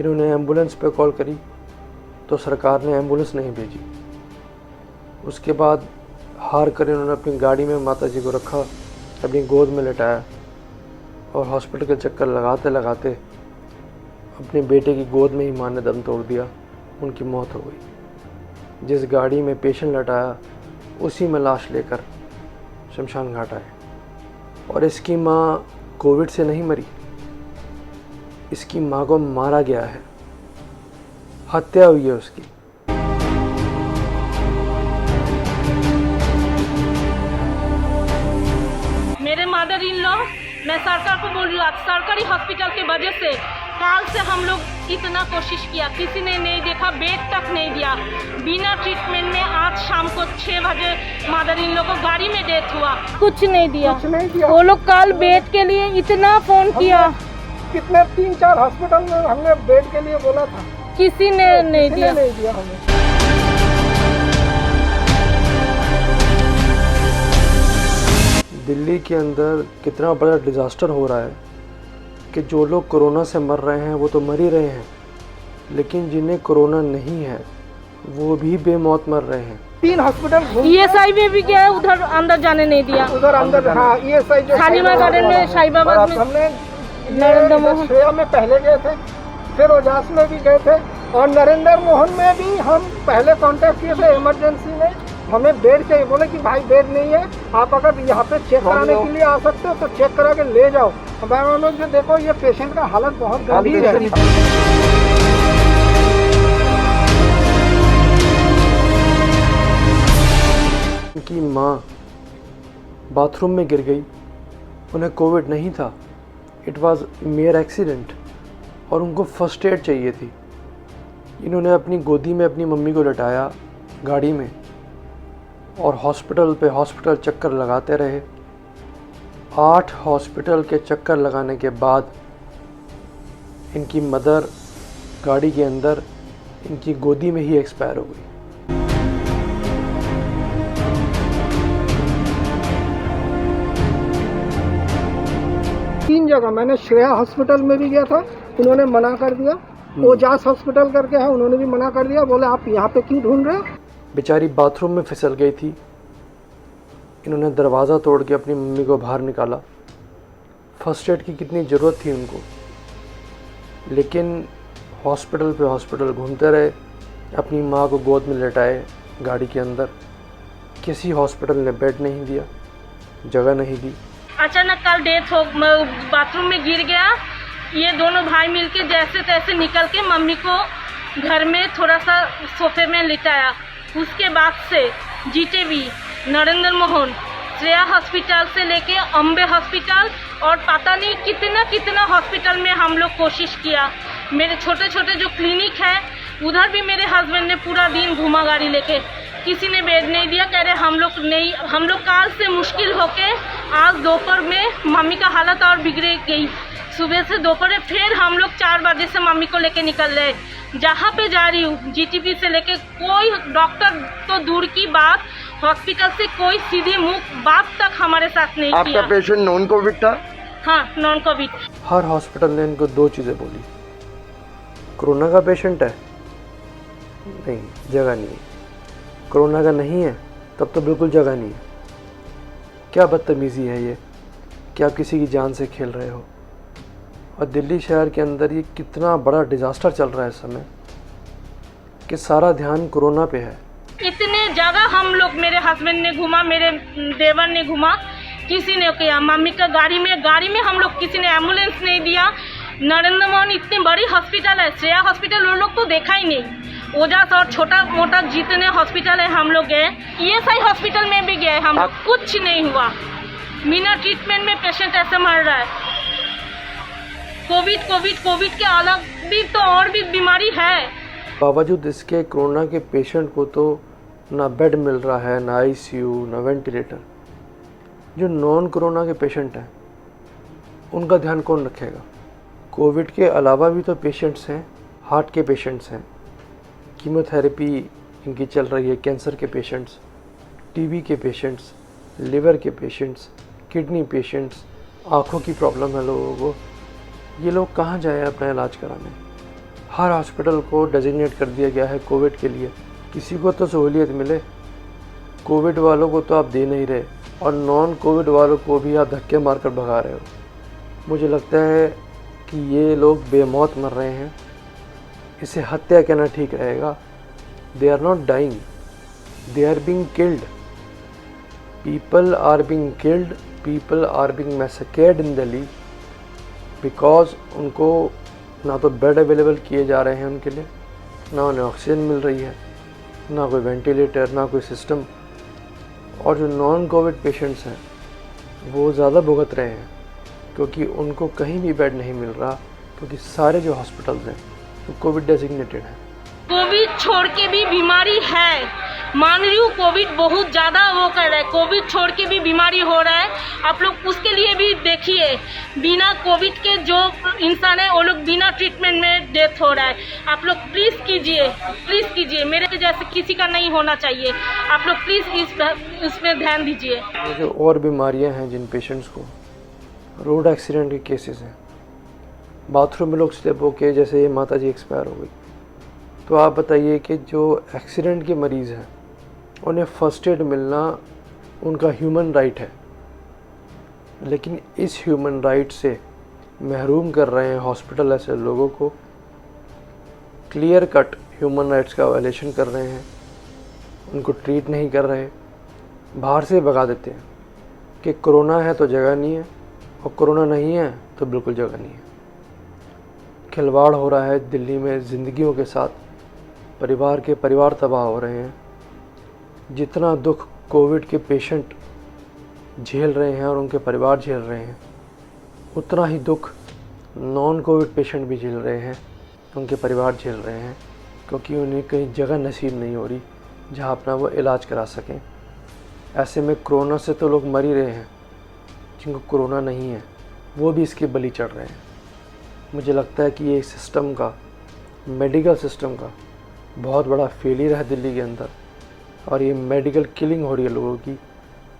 इन्होंने एम्बुलेंस पे कॉल करी तो सरकार ने एम्बुलेंस नहीं भेजी। उसके बाद हार कर इन्होंने अपनी गाड़ी में माताजी को रखा, अपनी गोद में लेटाया और हॉस्पिटल के चक्कर लगाते लगाते अपने बेटे की गोद में ही माँ ने दम तोड़ दिया। उनकी मौत हो गई। जिस गाड़ी में पेशेंट लटाया उसी में लाश लेकर शमशान घाट आए। और इसकी माँ कोविड से नहीं मरी, इसकी माँ को मारा गया है, हत्या हुई है उसकी। मेरे मदर इन लॉ, मैं सरकार को बोल रही हूँ, सरकारी हॉस्पिटल की वजह से काल से हम लोग इतना कोशिश किया, किसी ने नहीं देखा, बेड तक नहीं दिया। बिना ट्रीटमेंट में आज शाम को 6 बजे मदर इन लॉ को गाड़ी में डेथ हुआ, कुछ नहीं दिया। वो लोग कल बेड के लिए इतना फोन किया, कितने 3-4 हॉस्पिटल में हमने बेड के लिए बोला था, किसी ने नहीं दिया हमें। दिल्ली के अंदर कितना बड़ा डिज़ास्टर हो रहा है कि जो लोग कोरोना से मर रहे हैं वो तो मर ही रहे हैं, लेकिन जिन्हें कोरोना नहीं है वो भी बेमौत मर रहे हैं। 3 हॉस्पिटल ESI में भी गया, उधर अंदर जाने नहीं दिया। उधर अंदर, हाँ, ESI जो शालीमार गार्डन में, शाहीबाबाद में, हमने नरेंद्र मोहन श्रेया में पहले गए थे, फिर ओजास में भी गए थे और नरेंद्र मोहन में भी हम पहले कांटेक्ट किए थे। इमरजेंसी में हमें बेड चाहिए, बोले कि भाई बेड नहीं है, आप अगर यहाँ पे चेक कराने के लिए आ सकते हो तो चेक करा के ले जाओ। भाई लोग जो देखो, ये पेशेंट का हालत बहुत गंभीर है। उनकी माँ बाथरूम में गिर गई, उन्हें कोविड नहीं था, इट वाज मेयर एक्सीडेंट और उनको फर्स्ट एड चाहिए थी। इन्होंने अपनी गोदी में अपनी मम्मी को लटाया गाड़ी में और हॉस्पिटल पे हॉस्पिटल चक्कर लगाते रहे। 8 हॉस्पिटल के चक्कर लगाने के बाद इनकी मदर गाड़ी के अंदर इनकी गोदी में ही एक्सपायर हो गई। तीन जगह मैंने श्रेया हॉस्पिटल में भी गया था, उन्होंने मना कर दिया। ओजास हॉस्पिटल करके है, उन्होंने भी मना कर दिया, बोले आप यहाँ पे क्यों ढूंढ रहे हो। बेचारी बाथरूम में फिसल गई थी, इन्होंने दरवाज़ा तोड़ के अपनी मम्मी को बाहर निकाला। फर्स्ट एड की कितनी ज़रूरत थी उनको, लेकिन हॉस्पिटल पे हॉस्पिटल घूमते रहे, अपनी माँ को गोद में लेटाए गाड़ी के अंदर। किसी हॉस्पिटल ने बेड नहीं दिया, जगह नहीं दी। अचानक कल डेथ हो, बाथरूम में गिर गया। ये दोनों भाई मिलके जैसे तैसे निकल के मम्मी को घर में थोड़ा सा सोफे में लिटाया। उसके बाद से GTV, नरेंद्र मोहन, श्रेया हॉस्पिटल से लेके अम्बे हॉस्पिटल और पता नहीं कितना हॉस्पिटल में हम लोग कोशिश किया। मेरे छोटे छोटे जो क्लिनिक है उधर भी मेरे हस्बैंड ने पूरा दिन घुमा गाड़ी लेके, किसी ने बेड नहीं दिया। कह रहे हम लोग काल से मुश्किल होके आज दोपहर में मम्मी का हालत और बिगड़ गई। सुबह से दोपहर फिर हम लोग 4 बजे से मम्मी को लेके निकल रहे। जहाँ पे जा रही हूँ GTP से लेके कोई डॉक्टर तो दूर की बात, हॉस्पिटल से कोई सीधी मुंह बात तक हमारे साथ नहीं किया। आपका पेशेंट नॉन कोविड था? हाँ, नॉन कोविड। हर हॉस्पिटल ने इनको 2 चीज़ें बोली, कोरोना का पेशेंट है, नहीं जगह नहीं है। कोरोना का नहीं है तब तो बिल्कुल जगह नहीं है। क्या बदतमीज़ी है ये कि आप किसी की जान से खेल रहे हो। और दिल्ली शहर के अंदर ये कितना बड़ा डिज़ास्टर चल रहा है इस समय कि सारा ध्यान कोरोना पे है। इतने जगह हम लोग, मेरे हस्बैंड ने घुमा, मेरे देवर ने घुमा, किसी ने किया। मम्मी का गाड़ी में हम लोग, किसी ने एम्बुलेंस नहीं दिया। नरेंद्र मोहन इतनी बड़ी हॉस्पिटल है, श्रेया हॉस्पिटल वो लोग तो देखा ही नहीं। ओजास और छोटा मोटा जितने हॉस्पिटल है हम लोग गए। ESI हॉस्पिटल में भी गए हम, कुछ नहीं हुआ। बिना ट्रीटमेंट में पेशेंट ऐसे मर रहा है। कोविड के अलग भी तो और भी बीमारी है। बावजूद इसके कोरोना के पेशेंट को तो ना बेड मिल रहा है, ना ICU, ना वेंटिलेटर। जो नॉन कोरोना के पेशेंट हैं उनका ध्यान कौन रखेगा। कोविड के अलावा भी तो पेशेंट्स हैं, हार्ट के पेशेंट्स हैं, कीमोथेरेपी इनकी चल रही है, कैंसर के पेशेंट्स, TB के पेशेंट्स, लिवर के पेशेंट्स, किडनी पेशेंट्स, आँखों की प्रॉब्लम है लोगों को। ये लोग कहाँ जाए अपना इलाज कराने। हर हॉस्पिटल को डेजिग्नेट कर दिया गया है कोविड के लिए। किसी को तो सहूलियत मिले, कोविड वालों को तो आप दे नहीं रहे और नॉन कोविड वालों को भी आप धक्के मारकर भगा रहे हो। मुझे लगता है कि ये लोग बेमौत मर रहे हैं, इसे हत्या कहना ठीक रहेगा। They are not dying, they are being killed. People are being killed, people are being massacred in Delhi because उनको ना तो बेड अवेलेबल किए जा रहे हैं उनके लिए, ना उन्हें ऑक्सीजन मिल रही है, ना कोई वेंटिलेटर, ना कोई सिस्टम। और जो नॉन कोविड पेशेंट्स हैं वो ज़्यादा भुगत रहे हैं क्योंकि उनको कहीं भी बेड नहीं मिल रहा, क्योंकि सारे जो हॉस्पिटल्स हैं वो कोविड डेजिग्नेटेड हैं। कोविड छोड़ के भी बीमारी है, मान रही हूँ कोविड बहुत ज़्यादा वो कर रहा है, कोविड छोड़ के भी बीमारी हो रहा है। आप लोग उसके लिए भी देखिए, बिना कोविड के जो इंसान है वो लोग बिना ट्रीटमेंट में डेथ हो रहा है। आप लोग प्लीज़ कीजिए, मेरे जैसे किसी का नहीं होना चाहिए। आप लोग प्लीज़ इसमें ध्यान दीजिए। जो और बीमारियां हैं जिन पेशेंट्स को, रोड एक्सीडेंट के केसेस हैं, बाथरूम में लोग स्लिप होके, जैसे ये माता जी एक्सपायर हो गई, तो आप बताइए कि जो एक्सीडेंट के मरीज़ हैं उन्हें फ़र्स्ट एड मिलना उनका ह्यूमन राइट है, लेकिन इस ह्यूमन राइट से महरूम कर रहे हैं हॉस्पिटल ऐसे लोगों को। क्लियर कट ह्यूमन राइट्स का वायलेशन कर रहे हैं, उनको ट्रीट नहीं कर रहे, बाहर से भगा देते हैं कि कोरोना है तो जगह नहीं है और कोरोना नहीं है तो बिल्कुल जगह नहीं है। खिलवाड़ हो रहा है दिल्ली में ज़िंदगियों के साथ, परिवार तबाह हो रहे हैं। जितना दुख कोविड के पेशेंट झेल रहे हैं और उनके परिवार झेल रहे हैं, उतना ही दुख नॉन कोविड पेशेंट भी झेल रहे हैं, उनके परिवार झेल रहे हैं, क्योंकि उन्हें कहीं जगह नसीब नहीं हो रही जहां अपना वो इलाज करा सकें। ऐसे में कोरोना से तो लोग मर ही रहे हैं, जिनको कोरोना नहीं है वो भी इसके बलि चढ़ रहे हैं। मुझे लगता है कि ये सिस्टम का, मेडिकल सिस्टम का बहुत बड़ा फेलियर है दिल्ली के अंदर, और ये मेडिकल किलिंग हो रही है लोगों की।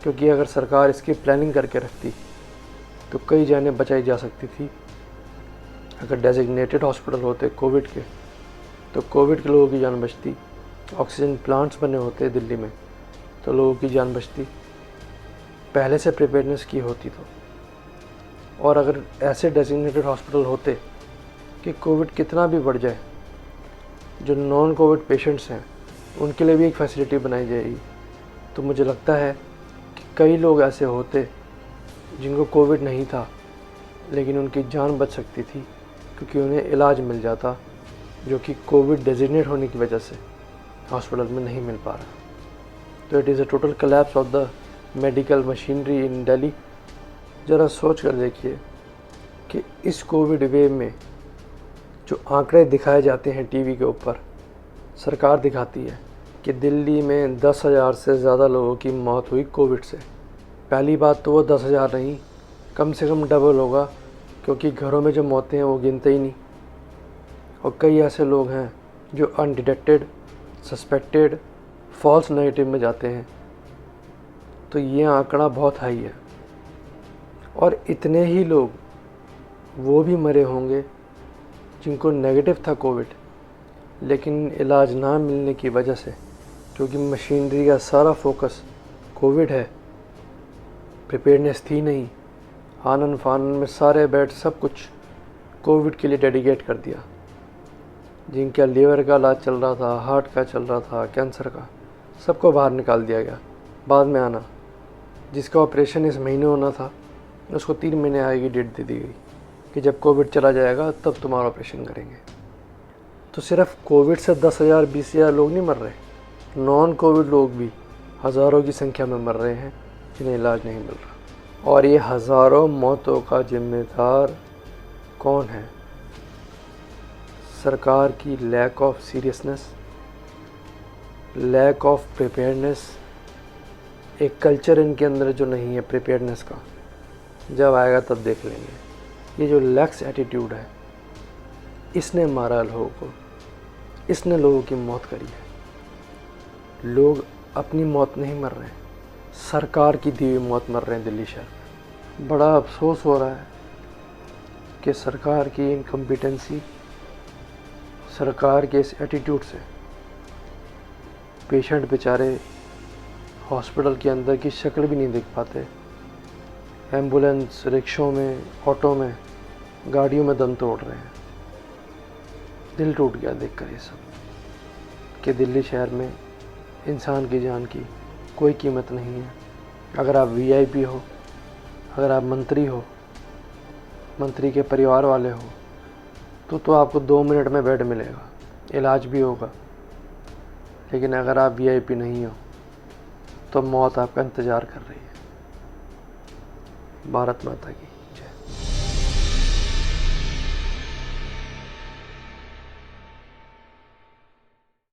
क्योंकि अगर सरकार इसकी प्लानिंग करके रखती तो कई जानें बचाई जा सकती थी। अगर डेजिग्नेटेड हॉस्पिटल होते कोविड के तो कोविड के लोगों की जान बचती, ऑक्सीजन प्लांट्स बने होते दिल्ली में तो लोगों की जान बचती, पहले से प्रिपेयरनेस की होती तो। और अगर ऐसे डेजिग्नेटेड हॉस्पिटल होते कि कोविड कितना भी बढ़ जाए, जो नॉन कोविड पेशेंट्स हैं उनके लिए भी एक फैसिलिटी बनाई जाएगी, तो मुझे लगता है कि कई लोग ऐसे होते जिनको कोविड नहीं था लेकिन उनकी जान बच सकती थी, क्योंकि उन्हें इलाज मिल जाता जो कि कोविड डेजिग्नेट होने की वजह से हॉस्पिटल में नहीं मिल पा रहा। तो it is a total collapse of the medical machinery in Delhi. ज़रा सोच कर देखिए कि इस कोविड वेव में जो आंकड़े दिखाए जाते हैं टीवी के ऊपर, सरकार दिखाती है कि दिल्ली में 10,000 से ज़्यादा लोगों की मौत हुई कोविड से। पहली बात तो वो 10,000 नहीं, कम से कम डबल होगा, क्योंकि घरों में जो मौतें हैं वो गिनते ही नहीं। और कई ऐसे लोग हैं जो अनडिटेक्टेड, सस्पेक्टेड, फॉल्स नेगेटिव में जाते हैं। तो ये आंकड़ा बहुत हाई है। और इतने ही लोग वो भी मरे होंगे जिनको नेगेटिव था कोविड, लेकिन इलाज ना मिलने की वजह से, क्योंकि मशीनरी का सारा फोकस कोविड है, प्रिपेयरनेस थी नहीं, आनन फानन में सारे बेड सब कुछ कोविड के लिए डेडिकेट कर दिया। जिनका लीवर का इलाज चल रहा था, हार्ट का चल रहा था, कैंसर का, सबको बाहर निकाल दिया गया बाद में आना। जिसका ऑपरेशन इस महीने होना था उसको 3 महीने आगे की डेट दे दी गई कि जब कोविड चला जाएगा तब तुम्हारा ऑपरेशन करेंगे। तो सिर्फ कोविड से 10,000 20,000 लोग नहीं मर रहे, नॉन कोविड लोग भी हज़ारों की संख्या में मर रहे हैं जिन्हें इलाज नहीं मिल रहा। और ये हज़ारों मौतों का जिम्मेदार कौन है? सरकार की lack of seriousness, lack of preparedness, एक कल्चर इनके अंदर जो नहीं है प्रिपेयरनेस का। जब आएगा तब देख लेंगे। ये जो लैक्स एटीट्यूड है, इसने मारा लोगों को, इसने लोगों की मौत करी है। लोग अपनी मौत नहीं मर रहे हैं, सरकार की दी हुई मौत मर रहे हैं दिल्ली शहर में। बड़ा अफसोस हो रहा है कि सरकार की इनकम्पिटेंसी, सरकार के इस एटीट्यूड से पेशेंट बेचारे हॉस्पिटल के अंदर की शक्ल भी नहीं देख पाते, एम्बुलेंस, रिक्शों में, ऑटो में, गाड़ियों में दम तोड़ रहे हैं। दिल टूट गया देखकर ये सब कि दिल्ली शहर में इंसान की जान की कोई कीमत नहीं है। अगर आप वीआईपी हो, अगर आप मंत्री हो, मंत्री के परिवार वाले हो, तो आपको 2 मिनट में बेड मिलेगा, इलाज भी होगा। लेकिन अगर आप वीआईपी नहीं हो तो मौत आपका इंतज़ार कर रही है। भारत माता की।